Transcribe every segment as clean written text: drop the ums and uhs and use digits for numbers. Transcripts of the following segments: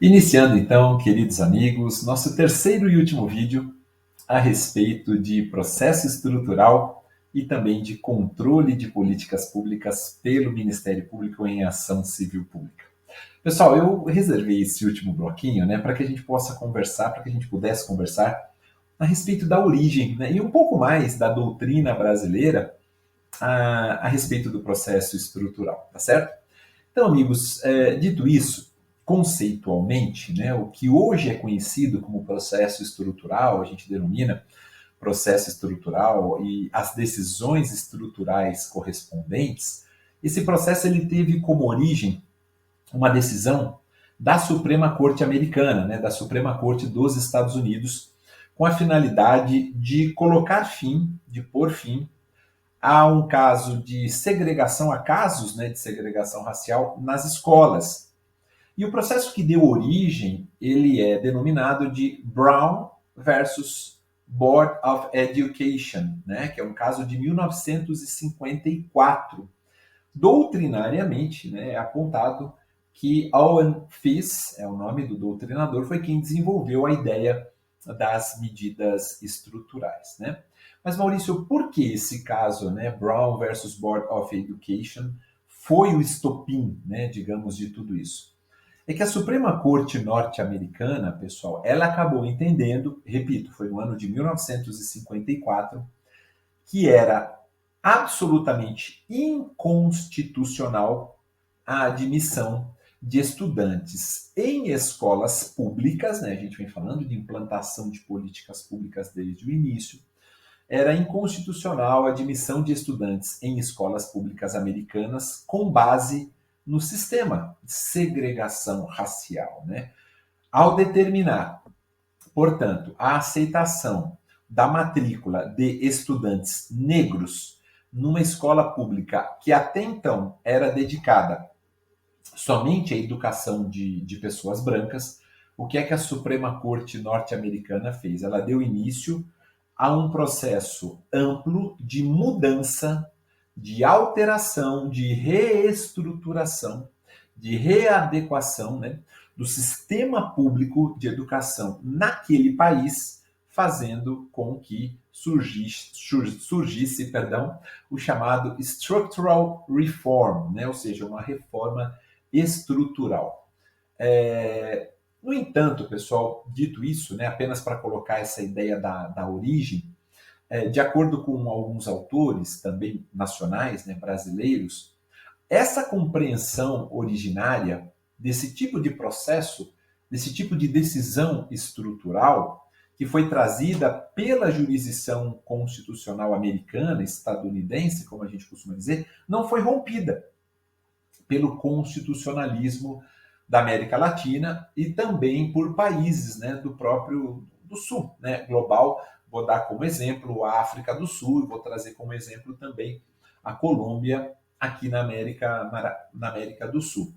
Iniciando então, queridos amigos, nosso terceiro e último vídeo a respeito de processo estrutural e também de controle de políticas públicas pelo Ministério Público em ação civil pública. Pessoal, eu reservei esse último bloquinho, né, para que a gente possa conversar, para que a gente pudesse conversar a respeito da origem, né, e um pouco mais da doutrina brasileira a respeito do processo estrutural, tá certo? Então, amigos, dito isso, conceitualmente, né, o que hoje é conhecido como processo estrutural, a gente denomina processo estrutural e as decisões estruturais correspondentes, esse processo ele teve como origem uma decisão da Suprema Corte Americana, né, da Suprema Corte dos Estados Unidos, com a finalidade de colocar fim, de pôr fim a um caso de segregação, a casos, né, de segregação racial nas escolas. E o processo que deu origem, ele é denominado de Brown versus Board of Education, né, que é um caso de 1954. Doutrinariamente, né, é apontado que Owen Fiss, é o nome do doutrinador, foi quem desenvolveu a ideia das medidas estruturais, né? Mas Maurício, por que esse caso, né, Brown versus Board of Education, foi o estopim, né, digamos, de tudo isso? É que a Suprema Corte norte-americana, pessoal, ela acabou entendendo, repito, foi no ano de 1954, que era absolutamente inconstitucional a admissão de estudantes em escolas públicas, né? A gente vem falando de implantação de políticas públicas desde o início. Era inconstitucional a admissão de estudantes em escolas públicas americanas com base no sistema de segregação racial, né? Ao determinar, portanto, a aceitação da matrícula de estudantes negros numa escola pública que até então era dedicada somente à educação de pessoas brancas, o que é que a Suprema Corte norte-americana fez? Ela deu início a um processo amplo de mudança, de alteração, de reestruturação, de readequação, né, do sistema público de educação naquele país, fazendo com que surgisse o chamado structural reform, né, ou seja, uma reforma estrutural. No entanto, pessoal, dito isso, né, apenas para colocar essa ideia da origem, de acordo com alguns autores, também nacionais, né, brasileiros, essa compreensão originária desse tipo de processo, desse tipo de decisão estrutural, que foi trazida pela jurisdição constitucional americana, estadunidense, como a gente costuma dizer, não foi rompida pelo constitucionalismo da América Latina e também por países, né, do próprio do Sul, né, global. Vou dar como exemplo a África do Sul e vou trazer como exemplo também a Colômbia aqui na América do Sul.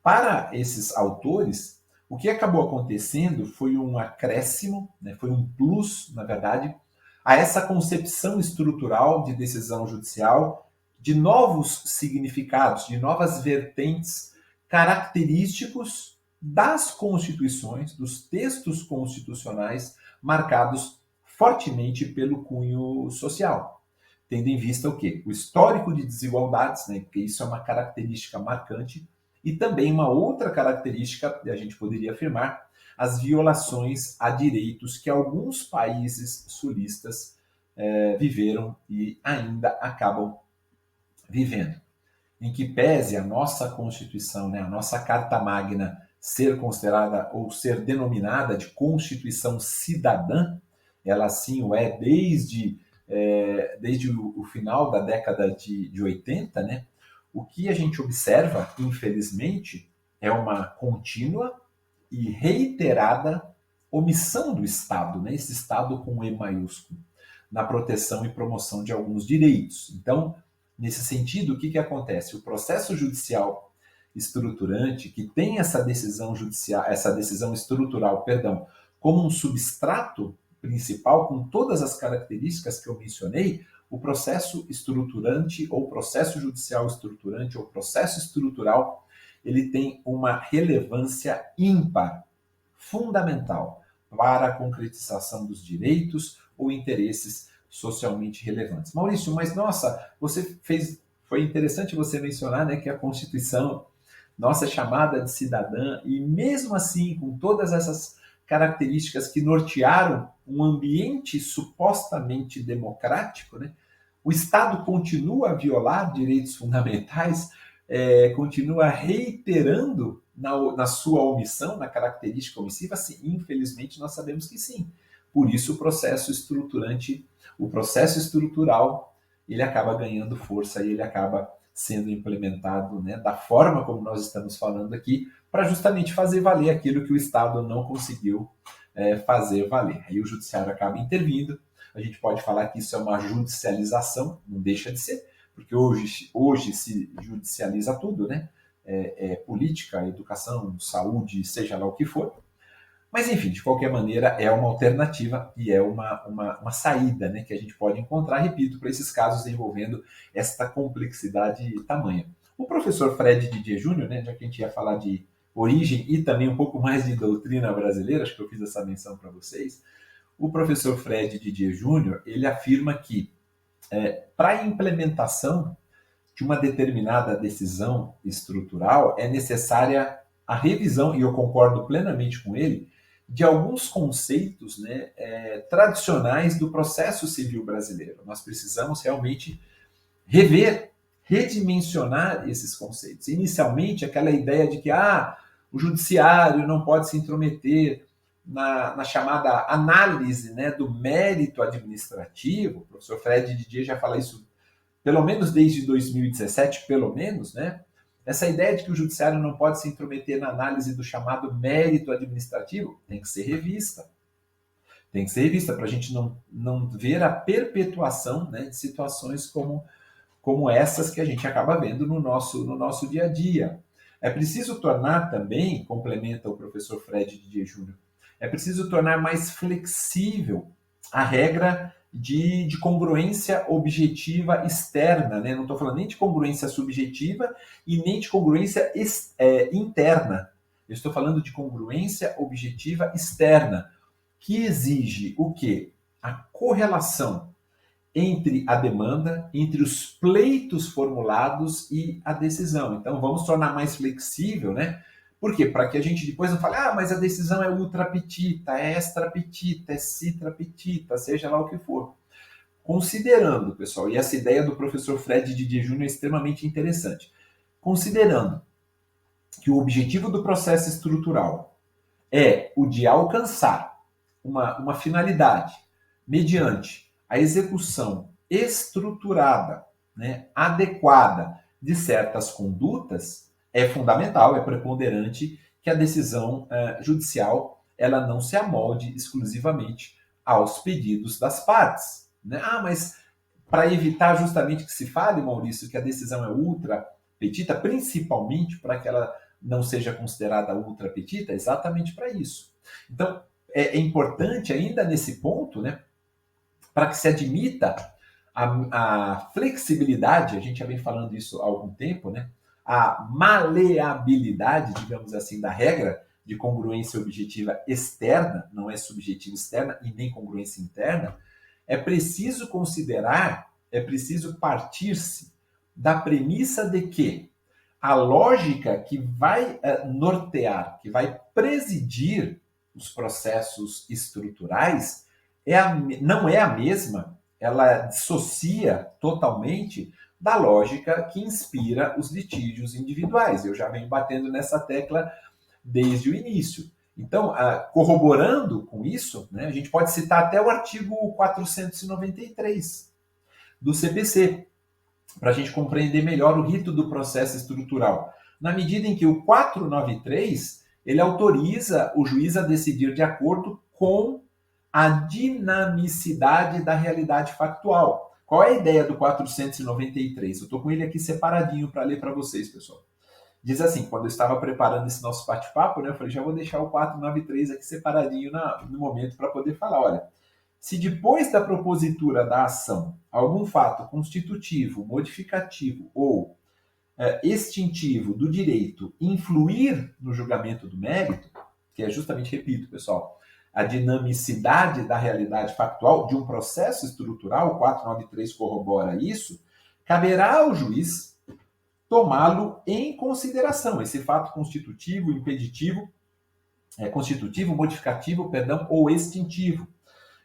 Para esses autores, o que acabou acontecendo foi um acréscimo, né, foi um plus, na verdade, a essa concepção estrutural de decisão judicial, de novos significados, de novas vertentes característicos das constituições, dos textos constitucionais marcados fortemente pelo cunho social, tendo em vista o quê? O histórico de desigualdades, né, porque isso é uma característica marcante, e também uma outra característica, a gente poderia afirmar, as violações a direitos que alguns países sulistas viveram e ainda acabam vivendo. Em que pese a nossa Constituição, né, a nossa Carta Magna ser considerada ou ser denominada de Constituição Cidadã, ela sim o é desde o final da década de 80, né, o que a gente observa, infelizmente, é uma contínua e reiterada omissão do Estado, né, esse Estado com E maiúsculo, na proteção e promoção de alguns direitos. Então, nesse sentido, o que acontece? O processo judicial estruturante, que tem essa decisão judicial, essa decisão estrutural, perdão, como um substrato principal, com todas as características que eu mencionei, o processo estruturante ou processo judicial estruturante ou processo estrutural, ele tem uma relevância ímpar, fundamental, para a concretização dos direitos ou interesses socialmente relevantes. Maurício, mas nossa, foi interessante você mencionar, né, que a Constituição, nossa chamada de cidadã, e mesmo assim, com todas essas características que nortearam um ambiente supostamente democrático, né, o Estado continua a violar direitos fundamentais, continua reiterando na sua omissão, na característica omissiva? Sim, infelizmente nós sabemos que sim. Por isso o processo estrutural, ele acaba ganhando força e ele acaba sendo implementado, né, da forma como nós estamos falando aqui, para justamente fazer valer aquilo que o Estado não conseguiu fazer valer. Aí o judiciário acaba intervindo. A gente pode falar que isso é uma judicialização, não deixa de ser, porque hoje se judicializa tudo, né? Política, educação, saúde, seja lá o que for. Mas, enfim, de qualquer maneira, é uma alternativa e é uma saída, né, que a gente pode encontrar, repito, para esses casos envolvendo esta complexidade tamanha. O professor Fred Didier Júnior, né, já que a gente ia falar de origem e também um pouco mais de doutrina brasileira, acho que eu fiz essa menção para vocês, o professor Fred Didier Júnior, ele afirma que para a implementação de uma determinada decisão estrutural é necessária a revisão, e eu concordo plenamente com ele, de alguns conceitos, né, tradicionais do processo civil brasileiro. Nós precisamos realmente rever, redimensionar esses conceitos. Inicialmente, aquela ideia de que o judiciário não pode se intrometer na chamada análise, né, do mérito administrativo. O professor Fred Didier já fala isso pelo menos desde 2017, pelo menos, né? Essa ideia de que o judiciário não pode se intrometer na análise do chamado mérito administrativo tem que ser revista. Tem que ser revista para a gente não ver a perpetuação, né, de situações como essas que a gente acaba vendo no nosso dia a dia. É preciso tornar também, complementa o professor Fred Didier Júnior, é preciso tornar mais flexível a regra de congruência objetiva externa, né? Não estou falando nem de congruência subjetiva e nem de congruência interna. Eu estou falando de congruência objetiva externa, que exige o quê? A correlação entre a demanda, entre os pleitos formulados e a decisão. Então, vamos tornar mais flexível, né? Por quê? Para que a gente depois não fale, mas a decisão é ultra petita, é extra petita, é citra petita, seja lá o que for. Considerando, pessoal, e essa ideia do professor Fred Didier Júnior é extremamente interessante, considerando que o objetivo do processo estrutural é o de alcançar uma finalidade mediante a execução estruturada, né, adequada de certas condutas, é fundamental, é preponderante que a decisão judicial ela não se amolde exclusivamente aos pedidos das partes. Né? Mas para evitar justamente que se fale, Maurício, que a decisão é ultra petita, principalmente para que ela não seja considerada ultra petita, exatamente para isso. Então, é importante ainda nesse ponto, né, para que se admita a flexibilidade, a gente já vem falando isso há algum tempo, né, a maleabilidade, digamos assim, da regra de congruência objetiva externa, não é subjetiva externa e nem congruência interna, é preciso considerar, é preciso partir-se da premissa de que a lógica que vai nortear, que vai presidir os processos estruturais não é a mesma, ela dissocia totalmente da lógica que inspira os litígios individuais. Eu já venho batendo nessa tecla desde o início. Então, corroborando com isso, né, a gente pode citar até o artigo 493 do CPC, para a gente compreender melhor o rito do processo estrutural. Na medida em que o 493 ele autoriza o juiz a decidir de acordo com a dinamicidade da realidade factual. Qual é a ideia do 493? Eu estou com ele aqui separadinho para ler para vocês, pessoal. Diz assim, quando eu estava preparando esse nosso bate-papo, né, eu falei, já vou deixar o 493 aqui separadinho no momento para poder falar, olha, se depois da propositura da ação algum fato constitutivo, modificativo ou extintivo do direito influir no julgamento do mérito, que é justamente, repito, pessoal, a dinamicidade da realidade factual de um processo estrutural, o 493 corrobora isso, caberá ao juiz tomá-lo em consideração, esse fato constitutivo, impeditivo, constitutivo, modificativo, perdão, ou extintivo,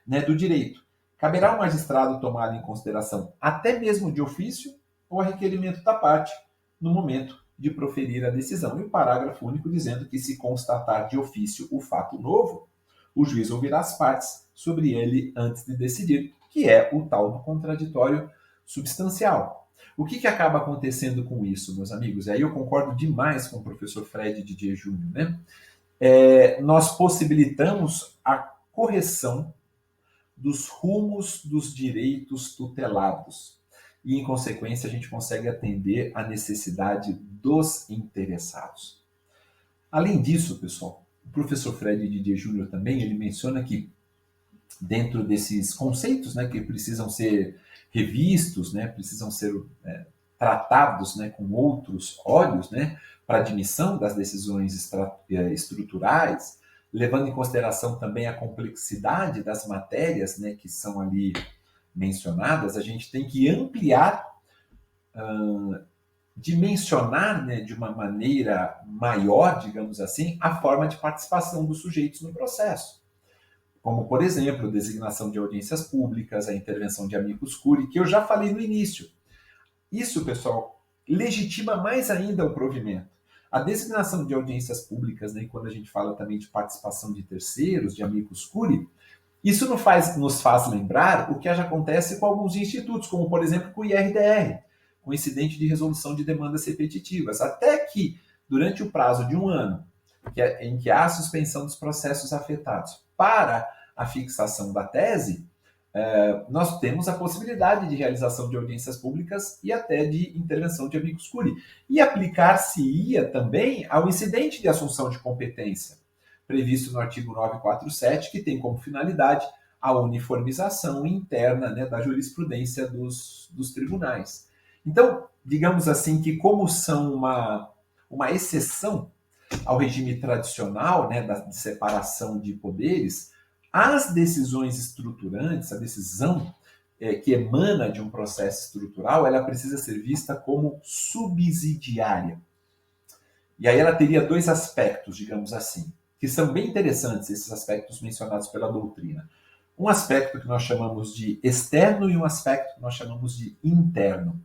né, do direito. Caberá ao magistrado tomá-lo em consideração até mesmo de ofício ou a requerimento da parte no momento de proferir a decisão. E o parágrafo único dizendo que, se constatar de ofício o fato novo, o juiz ouvirá as partes sobre ele antes de decidir, que é o tal do contraditório substancial. O que acaba acontecendo com isso, meus amigos? E aí eu concordo demais com o professor Fred Didier Júnior, né? Nós possibilitamos a correção dos rumos dos direitos tutelados. E, em consequência, a gente consegue atender à necessidade dos interessados. Além disso, pessoal, o professor Fred Didier Júnior também, ele menciona que, dentro desses conceitos, né, que precisam ser revistos, né, precisam ser tratados, né, com outros olhos, né, para admissão das decisões estruturais, levando em consideração também a complexidade das matérias, né, que são ali mencionadas, a gente tem que ampliar, dimensionar, né, de uma maneira maior, digamos assim, a forma de participação dos sujeitos no processo. Como, por exemplo, a designação de audiências públicas, a intervenção de amicus curiae, que eu já falei no início. Isso, pessoal, legitima mais ainda o provimento. A designação de audiências públicas, né, quando a gente fala também de participação de terceiros, de amicus curiae, isso nos faz lembrar o que já acontece com alguns institutos, como, por exemplo, com o IRDR, com o incidente de resolução de demandas repetitivas. Até que, durante o prazo de um ano, em que há a suspensão dos processos afetados para a fixação da tese, nós temos a possibilidade de realização de audiências públicas e até de intervenção de amicus curiae. E aplicar-se-ia também ao incidente de assunção de competência, previsto no artigo 947, que tem como finalidade a uniformização interna, né, da jurisprudência dos tribunais. Então, digamos assim que, como são uma exceção ao regime tradicional, né, de separação de poderes, as decisões estruturantes, a decisão que emana de um processo estrutural, ela precisa ser vista como subsidiária. E aí ela teria dois aspectos, digamos assim, que são bem interessantes, esses aspectos mencionados pela doutrina. Um aspecto que nós chamamos de externo e um aspecto que nós chamamos de interno.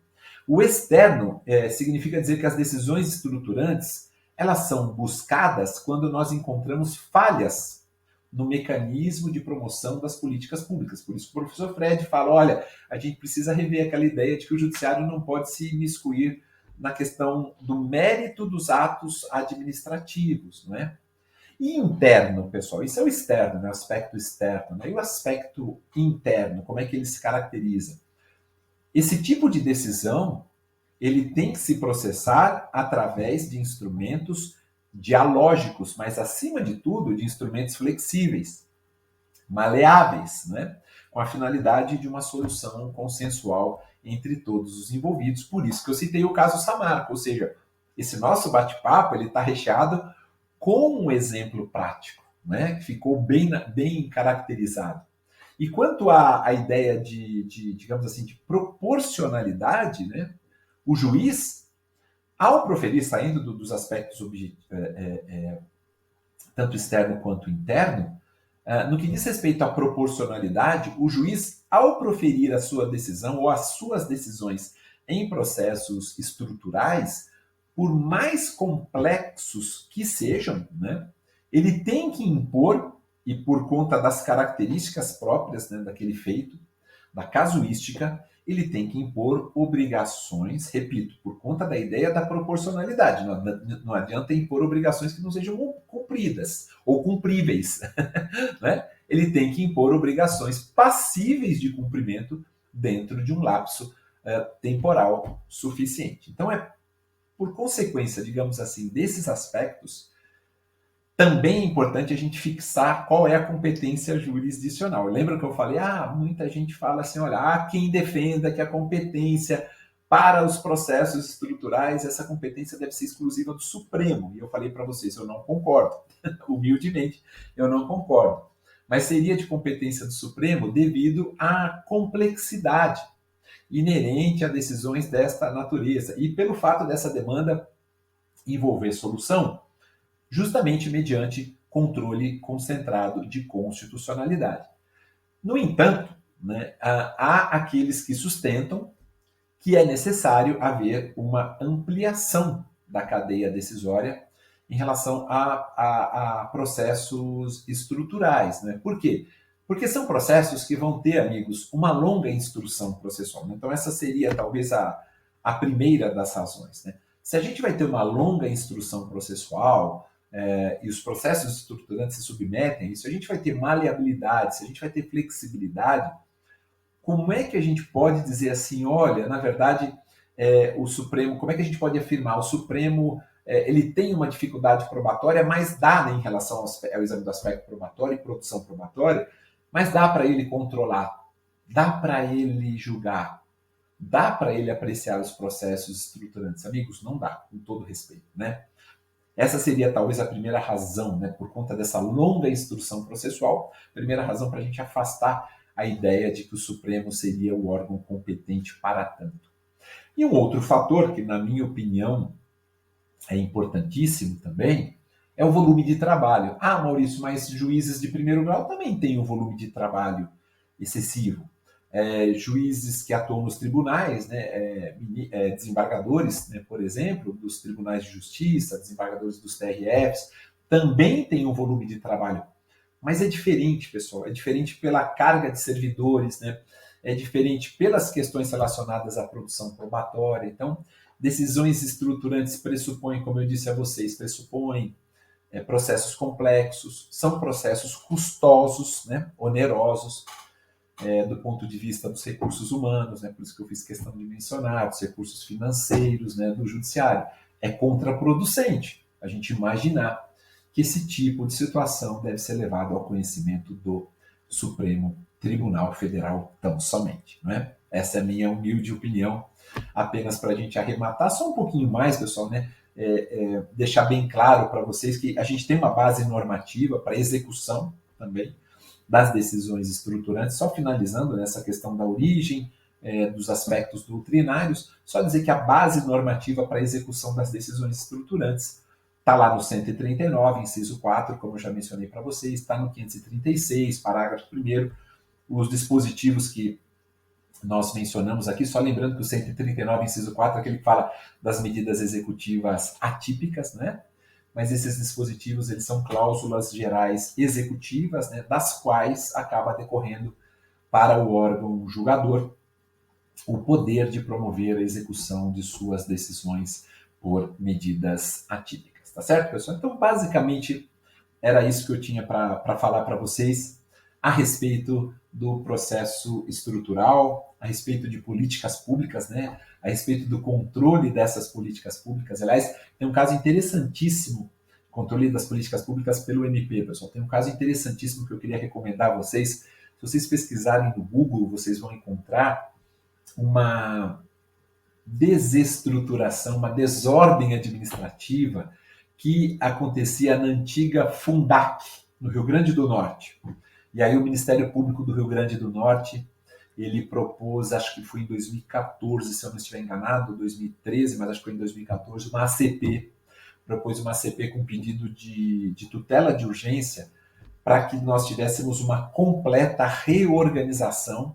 O externo significa dizer que as decisões estruturantes, elas são buscadas quando nós encontramos falhas no mecanismo de promoção das políticas públicas. Por isso o professor Fred fala, olha, a gente precisa rever aquela ideia de que o judiciário não pode se imiscuir na questão do mérito dos atos administrativos, não é? E interno, pessoal, isso é o externo, né? O aspecto externo, né? E o aspecto interno, como é que ele se caracteriza? Esse tipo de decisão, ele tem que se processar através de instrumentos dialógicos, mas, acima de tudo, de instrumentos flexíveis, maleáveis, né? Com a finalidade de uma solução consensual entre todos os envolvidos. Por isso que eu citei o caso Samarco, ou seja, esse nosso bate-papo ele está recheado com um exemplo prático, né? Que ficou bem caracterizado. E quanto à ideia digamos assim, de proporcionalidade, né? O juiz, ao proferir, saindo dos aspectos tanto externo quanto interno, no que diz respeito à proporcionalidade, o juiz, ao proferir a sua decisão ou as suas decisões em processos estruturais, por mais complexos que sejam, né, ele tem que impor, e por conta das características próprias, né, daquele feito, da casuística, ele tem que impor obrigações, repito, por conta da ideia da proporcionalidade. Não adianta impor obrigações que não sejam cumpridas ou cumpríveis. Né? Ele tem que impor obrigações passíveis de cumprimento dentro de um lapso temporal suficiente. Então, por consequência, digamos assim, desses aspectos, também é importante a gente fixar qual é a competência jurisdicional. Lembra que eu falei, muita gente fala assim, olha, há quem defenda que a competência para os processos estruturais, essa competência deve ser exclusiva do Supremo. E eu falei para vocês, eu não concordo. Humildemente, eu não concordo. Mas seria de competência do Supremo devido à complexidade inerente a decisões desta natureza e pelo fato dessa demanda envolver solução justamente mediante controle concentrado de constitucionalidade. No entanto, né, há aqueles que sustentam que é necessário haver uma ampliação da cadeia decisória em relação a processos estruturais. Né? Por quê? Porque são processos que vão ter, amigos, uma longa instrução processual. Então, essa seria talvez a primeira das razões. Né? Se a gente vai ter uma longa instrução processual e os processos estruturantes se submetem a isso, a gente vai ter maleabilidade, se a gente vai ter flexibilidade, como é que a gente pode dizer assim, olha, na verdade, o Supremo, como é que a gente pode afirmar? O Supremo ele tem uma dificuldade probatória, mas dá, né, em relação ao exame do aspecto probatório e produção probatória, mas dá para ele controlar, dá para ele julgar, dá para ele apreciar os processos estruturantes. Amigos, não dá, com todo respeito, né? Essa seria talvez a primeira razão, né, por conta dessa longa instrução processual, primeira razão para a gente afastar a ideia de que o Supremo seria o órgão competente para tanto. E um outro fator que, na minha opinião, é importantíssimo também, é o volume de trabalho. Ah, Maurício, mas juízes de primeiro grau também têm um volume de trabalho excessivo. Juízes que atuam nos tribunais, né, desembargadores, né, por exemplo, dos tribunais de justiça, desembargadores dos TRFs, também têm um volume de trabalho. Mas é diferente, pessoal, é diferente pela carga de servidores, né? É diferente pelas questões relacionadas à produção probatória. Então, decisões estruturantes pressupõem, como eu disse a vocês, pressupõem processos complexos, são processos custosos, né? Onerosos, do ponto de vista dos recursos humanos, né? Por isso que eu fiz questão de mencionar, dos recursos financeiros, né? Do judiciário. É contraproducente a gente imaginar que esse tipo de situação deve ser levado ao conhecimento do Supremo Tribunal Federal tão somente. Não é? Essa é a minha humilde opinião, apenas para a gente arrematar só um pouquinho mais, pessoal, né? Deixar bem claro para vocês que a gente tem uma base normativa para execução também das decisões estruturantes, só finalizando nessa questão da origem, dos aspectos doutrinários, só dizer que a base normativa para a execução das decisões estruturantes está lá no 139, inciso 4, como eu já mencionei para vocês, está no 536, parágrafo 1º, os dispositivos que nós mencionamos aqui, só lembrando que o 139, inciso 4, é aquele que fala das medidas executivas atípicas, né? Mas esses dispositivos, eles são cláusulas gerais executivas, né, das quais acaba decorrendo para o órgão julgador o poder de promover a execução de suas decisões por medidas atípicas. Tá certo, pessoal? Então, basicamente, era isso que eu tinha para falar para vocês a respeito do processo estrutural, a respeito de políticas públicas, né? A respeito do controle dessas políticas públicas. Aliás, tem um caso interessantíssimo, controle das políticas públicas pelo MP, pessoal. Tem um caso interessantíssimo que eu queria recomendar a vocês. Se vocês pesquisarem no Google, vocês vão encontrar uma desestruturação, uma desordem administrativa que acontecia na antiga Fundac, no Rio Grande do Norte. E aí o Ministério Público do Rio Grande do Norte, ele propôs, acho que foi em 2014, se eu não estiver enganado, 2013, mas acho que foi em 2014, uma ACP, propôs uma ACP com pedido de tutela de urgência para que nós tivéssemos uma completa reorganização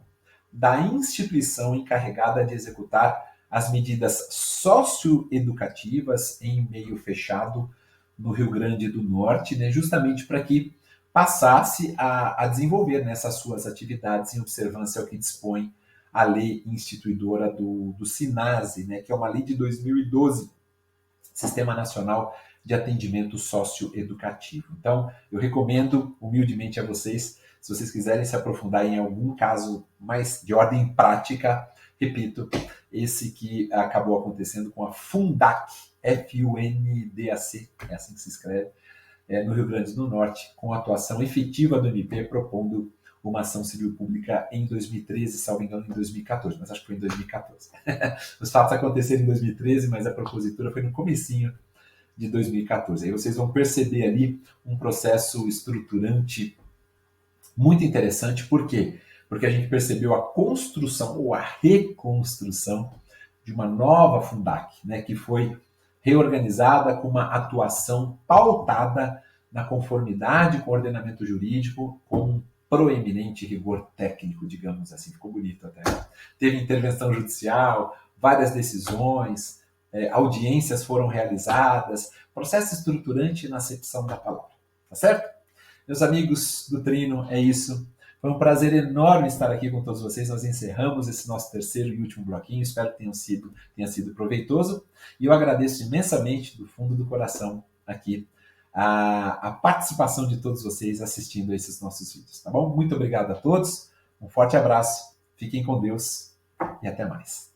da instituição encarregada de executar as medidas socioeducativas em meio fechado no Rio Grande do Norte, né, justamente para que passasse a desenvolver nessas suas atividades em observância ao que dispõe a lei instituidora do SINASE, né, que é uma lei de 2012, Sistema Nacional de Atendimento Socioeducativo. Então, eu recomendo humildemente a vocês, se vocês quiserem se aprofundar em algum caso mais de ordem prática, repito, esse que acabou acontecendo com a Fundac, Fundac, é assim que se escreve, no Rio Grande do Norte, com a atuação efetiva do MP, propondo uma ação civil pública em 2013, salvo engano, em 2014, mas acho que foi em 2014. Os fatos aconteceram em 2013, mas a propositura foi no comecinho de 2014. Aí vocês vão perceber ali um processo estruturante muito interessante. Por quê? Porque a gente percebeu a construção ou a reconstrução de uma nova Fundac, né, que foi reorganizada com uma atuação pautada na conformidade com o ordenamento jurídico, com um proeminente rigor técnico, digamos assim. Ficou bonito até. Teve intervenção judicial, várias decisões, audiências foram realizadas, processo estruturante na acepção da palavra. Tá certo? Meus amigos do Trino, é isso. Foi um prazer enorme estar aqui com todos vocês. Nós encerramos esse nosso terceiro e último bloquinho. Espero que tenha sido proveitoso. E eu agradeço imensamente, do fundo do coração, aqui, a participação de todos vocês assistindo a esses nossos vídeos. Tá bom? Muito obrigado a todos. Um forte abraço. Fiquem com Deus e até mais.